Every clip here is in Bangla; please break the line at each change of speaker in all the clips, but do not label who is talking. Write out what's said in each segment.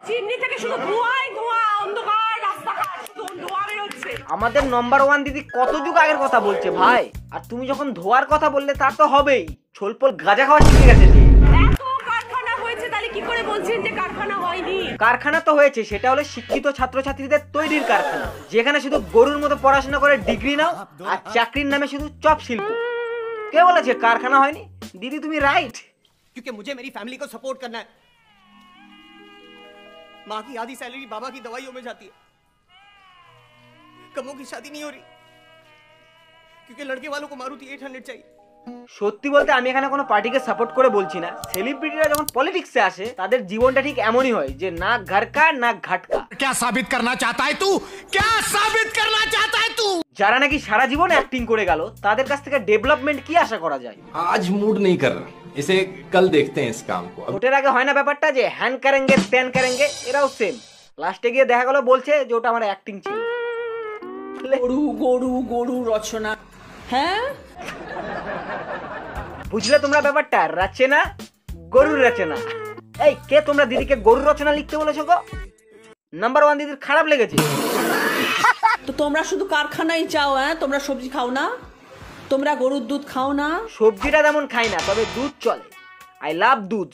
চিমনি থেকে শুধু ধোঁয়াই ধোঁয়া, অন্ধকার রাস্তাঘাট শুধু ধোঁয়া বের হচ্ছে।
আমাদের নম্বর 1 দিদি কত যুগ আগের কথা বলছে ভাই, আর তুমি যখন ধোয়ার কথা বললে তা তো হবেই, ছোলপোল গাঁজা খাওয়া শিখে গেছে যে।
এত কারখানা হয়েছে, তাহলে কি করে বলছেন যে কারখানা হয়নি?
কারখানা তো হয়েছে, সেটা হলো শিক্ষিত ছাত্রছাত্রীদের তৈরির কারখানা, যেখানে শুধু গরুর মতো পড়াশোনা করে ডিগ্রি নাও আর চাকরির নামে শুধু চপ শিল্প। কে বলেছে কারখানা হয়নি? দিদি তুমি রাইট।
क्योंकि मुझे मेरी फैमिली को सपोर्ट करना है। माँ की आधी सैलरी बाबा की दवाइयों में जाती है। कमों की शादी नहीं हो रही क्योंकि लड़के वालों को मारुति 800 चाहिए।
সত্যি বলতে আমি এখানে কোনো পার্টিকে সাপোর্ট করে বলছি না, সেলিব্রিটিরা যখন পলিটিক্সে আসে তাদের জীবনটা ঠিক এমনই হয় যে না ঘর কা না ঘাট কা।
क्या साबित करना चाहता है तू? क्या साबित करना चाहता है तू?
যারা নাকি সারা জীবন অ্যাক্টিং করে গেল তাদের কাছ থেকে ডেভেলপমেন্ট কি আশা করা যায়?
आज मूड नहीं कर रहा, इसे कल देखते हैं इस काम को।
ভোটের আগে হয় না ব্যাপারটা যে হ্যান করেঙ্গে ত্যান করেঙ্গে, এরাও সেম। লাস্টে গিয়ে দেখা গেল বলছে যে ওটা আমার অ্যাক্টিং ছিল।
গরু গরু গরু রচনা, হ্যাঁ
বুঝলে তোমরা ব্যাপারটা? রচনা গরুর রচনা। এই কে তোমরা দিদিকে গরুর রচনা লিখতে বলেছো গো? নাম্বার 1 দিদির খারাপ লেগেছে।
তো তোমরা শুধু কারখানাই চাও? হ্যাঁ, তোমরা সবজি খাও না, তোমরা গরুর দুধ খাও না?
সবজিটা তেমন খাই না, তবে দুধ চলে। আই লাভ দুধ।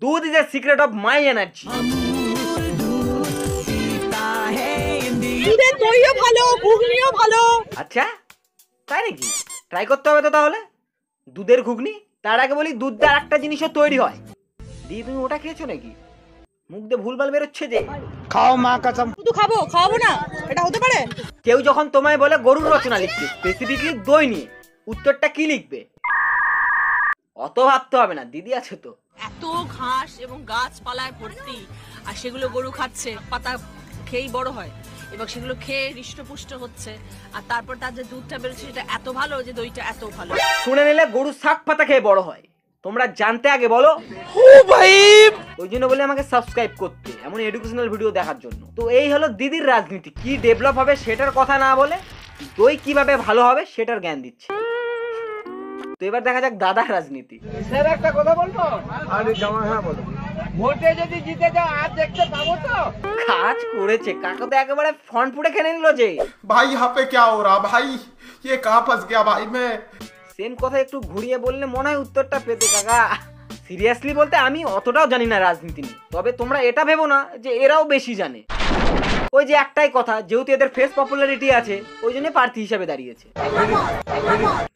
দুধ is a secret of my energy.
দুধের দইও ভালো, ঘুগনিও ভালো।
আচ্ছা তাই নাকি? ট্রাই করতে হবে তো তাহলে দুধের ঘুগনি। তার আগে বলি দুধ দিয়ে একটা জিনিসও তৈরি হয়। দিদি তুমি ওটা খেয়েছো নাকি? মুখ দিয়ে ভুলভাল বেরোচ্ছে যে।
खाओ माँ कसम।
শুধু খাবো, খাওয়াবো না, এটা হতে পারে?
কেউ যখন তোমায় বলে গরুর রচনা লিখতে, স্পেসিফিকলি দই নিয়ে, উত্তরটা কি লিখবে? অত ভাবতে হবে না, দিদি আছে তো।
এত ঘাস এবং গাছপালায় ভর্তি, আর সেগুলো গরু খাচ্ছে, পাতা খেয়েই বড় হয় এবং সেগুলো খেয়ে হৃষ্টপুষ্ট হচ্ছে, আর তারপর তার যে দুধটা বেরোচ্ছে সেটা এত ভালো যে দইটা এত ভালো।
শুনে নিলে গরু শাক পাতা খেয়ে বড় হয়, তোমরা জানতে আগে বলো।
ओ भाई
ওই জন্য বলে আমাকে সাবস্ক্রাইব করতে, এমন এডুকেশনাল ভিডিও দেখার জন্য। তো এই হলো দিদির রাজনীতি, কি ডেভেলপ হবে সেটার কথা না বলে দই কিভাবে ভালো হবে সেটার জ্ঞান দিচ্ছে। তো এবার দেখা যাক দাদার রাজনীতি।
স্যার একটা কথা বলবো? আরে জামা, হ্যাঁ বলো। ভোটে যদি জিতে যাও আর দেখতে পাবো তো?
কাজ করেছে কাকা, তো একেবারে ফন্ট ফুটে খেলে নিল যে।
भाई यहाँ पे क्या हो रहा भाई, ये कहाँ फंस गया भाई मैं।
সেম কথা একটু ঘুরিয়ে বললে মনে হয় উত্তরটা পেতে কাকা। সিরিয়াসলি বলতে আমি অতটাও জানি না রাজনীতি নিয়ে, তবে তোমরা এটা ভেবো না যে এরাও বেশি জানে। ওই যে একটাই কথা, যেহেতু এদের ফেস পপুলারিটি আছে ওই জন্য প্রার্থী হিসাবে দাঁড়িয়েছে।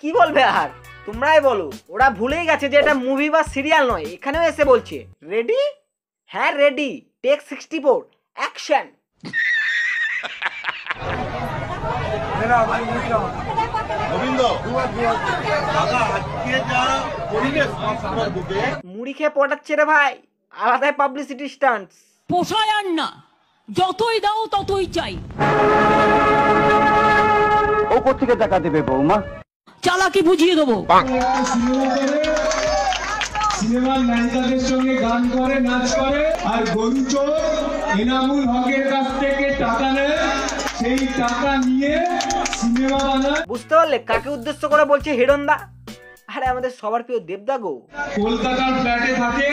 কি বলবে আর, তোমরাই বলো। ওরা ভুলেই গেছে যে এটা মুভি বা সিরিয়াল নয়, এখানেও এসে বলছে রেডি? হ্যাঁ রেডি, টেক 64 অ্যাকশন। মুড়ি খেয়ে পটাচ্ছে রে ভাই, আলাদাই পাবলিসিটি স্টান্টস।
পোষায় আর না, যতই দাও ততই চাই।
ওপর থেকে টাকা দেবে বৌমা।
চালাকি বুঝিয়ে দেবো।
সিনেমার নায়িকাদের সঙ্গে গান করে, নাচ করে, আর গরু চোর এনামুল হকের কাছ থেকে টাকা নেয়, সেই টাকা নিয়ে সিনেমা বানায়।
বুঝতে পারলে কাকে উদ্দেশ্য করে বলছে হিরণদা? আরে আমাদের সবার প্রিয় দেবদা গো।
কলকাতার ফ্ল্যাটে থাকে,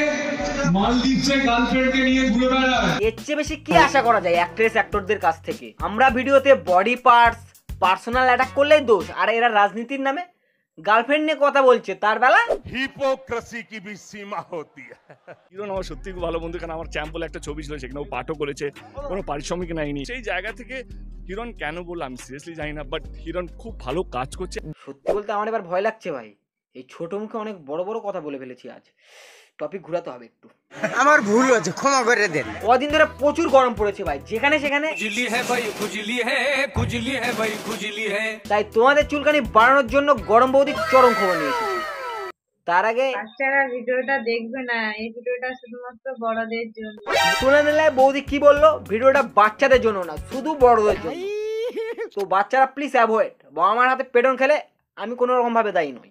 মালদ্বীপে গার্লফ্রেন্ডকে নিয়ে ঘুরে বেড়ায়।
এর চেয়ে বেশি কি আশা করা যায় অ্যাক্ট্রেস অ্যাক্টরদের কাছ থেকে? আমরা ভিডিওতে বডি পার্টস, পার্সোনাল অ্যাটাক করলেই দোষ, আর এরা রাজনীতির নামে গার্লফ্রেন্ড নিয়ে কথা বলছে, তার বেলা
হিপোক্রেসি কি भी सीमा होती है।
হিরণ আমার সত্যি খুব ভালো বন্ধু, কারণ আমার চ্যাম্প বলে একটা ছবি ছিল, সেখানে ও পাঠও করেছে, কোনো পারিশ্রমিক নেয়নি। সেই জায়গা থেকে হিরণ কেন বললো আমি সিরিয়াসলি জানি না, বাট হিরণ খুব ভালো কাজ করছে।
সত্যি বলতে আমার এবার ভয় লাগছে ভাই, এই ছোট মুখে অনেক বড় বড় কথা বলে ফেলেছি। আজ টপিক ঘোরাতে হবে একটু।
আমার ভুল হয়েছে, ক্ষমা করে দেন।
কদিন ধরে প্রচুর গরম পড়েছে ভাই, যেখানে সেখানে তাই তোমাদের চুলকানি বাড়ানোর জন্য গরম বৌদি চরম খবর নিয়ে এসেছে। তার আগে
বাচ্চারা ভিডিওটা দেখবে না, এই ভিডিওটা শুধুমাত্র বড়দের জন্য।
শুনে নিলে বৌদি কি বললো, ভিডিওটা বাচ্চাদের জন্য না শুধু বড়দের জন্য। তো বাচ্চারা প্লিজ অ্যাভয়েড। আমার হাতে পেটন খেলে আমি কোনো রকম ভাবে দায়ী নই।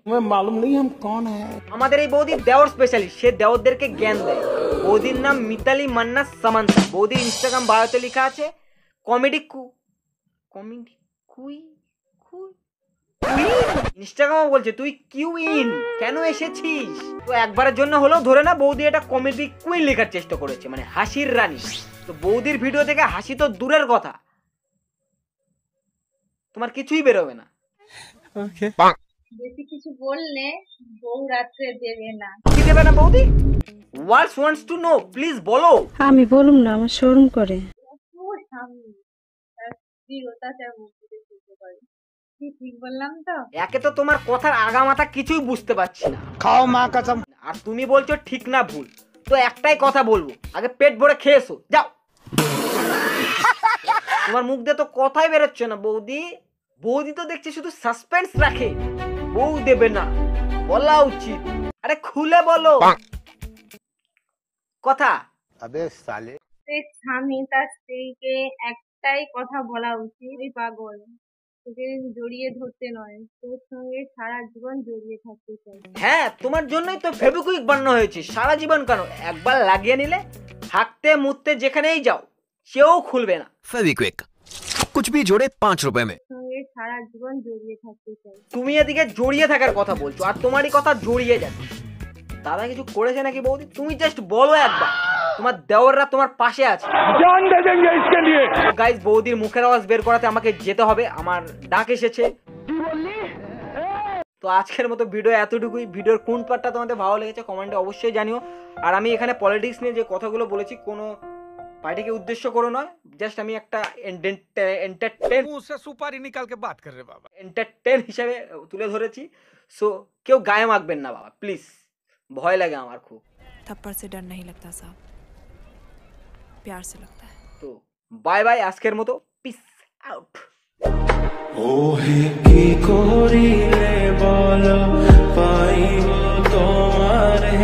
আমাদের এই বৌদি দেওর স্পেশালিস্ট, সে দেওরদেরকে জ্ঞান দেয়। বৌদির নাম মিতালি মান্না সামান্তা। বৌদির ইনস্টাগ্রাম বায়োতে লেখা আছে কমেডি কুই। ইনস্টাগ্রামে বলছে তুই কিউইন কেন এসেছিস? তো একবারের জন্য হলেও ধরে না বৌদি এটা কমেডি কুইন লেখার চেষ্টা করেছে, মানে হাসির রানী। তো বৌদির ভিডিও থেকে হাসি তো দূরের কথা, তোমার কিছুই বেরোবে না।
বেশি কিছু বললে বউ রাত্রে দেবে না।
কি দেবে না বৌদি? ওয়ার্ডস ওয়ান্টস টু নো, প্লিজ বলো।
আমি বলুম না, আমার শরম করে।
ওর সামনে তার স্ত্রীর অত্যাচার মুক্তি দিতে পারে। কি ঠিক বললাম তো?
একে তো তোমার কথার আগা মাথা কিছুই বুঝতে পারছি না।
खाओ माँ कसम।
আর তুমি বলছো ঠিক না ভুল, তো একটাই কথা বলবো, আগে পেট ভরে খেয়েছো, যাও। তোমার মুখ দিয়ে তো কথাই বেরোচ্ছে না বৌদি। বৌদি তো দেখছি শুধু সাসপেন্স রাখে, বউ দেবে না বলা উচিত। আরে খুলে বলো কথা।
अबे साले।
স্বামী তার স্ত্রীকে একটাই কথা বলা উচিত, এই পাগল তোকে জড়িয়ে ধরতে নয়, তোর সঙ্গে সারা জীবন জড়িয়ে থাকতে চাই।
হ্যাঁ, তোমার জন্যই তো ফেবিকুইক বানানো হয়েছে। সারা জীবন কেন, একবার লাগিয়ে নিলে হাঁকতে মুততে যেখানেই যাও সেও খুলবে না।
फेविक्विक कुछ भी जोड़े 5 रुपए में।
সঙ্গে সারা জীবন জড়িয়ে থাকতে চাই।
তুমি এদিকে জড়িয়ে থাকার কথা বলছো আর তোমারই কথা জড়িয়ে যাচ্ছে। দাদা কিছু করেছে নাকি বৌদি? তুমি জাস্ট বলো একবার, তোমার দেওররা তোমার পাশে আছে।
जान दे देंगे इसके लिए।
গাইস, বৌদির মুখের আওয়াজ বের করাতে আমাকে যেতে হবে, আমার ডাক এসেছে। তো আজকের মতো ভিডিও এতটুকুই। ভিডিওর কোন পার্টটা তোমাদের ভালো লেগেছে কমেন্টে অবশ্যই জানিও। আর আমি এখানে পলিটিক্স নিয়ে যে কথাগুলো বলেছি কোনো পার্টিকে উদ্দেশ্য করে নয়, জাস্ট আমি একটা
सुपारी निकाल के बात कर रहे बाबा।
এন্টারটেন হিসাবে তুলে ধরেছি। সো কেউ গায়ে মাখবেন না বাবা প্লিজ, ভয় লাগে আমার খুব।
थप्पड़ से डर नहीं लगता साहब, प्यार से लगता है।
তো বাই বাই, আজকের মতো পিস আউট।
ওহে কি করিলে বলো পাইব তোমারে।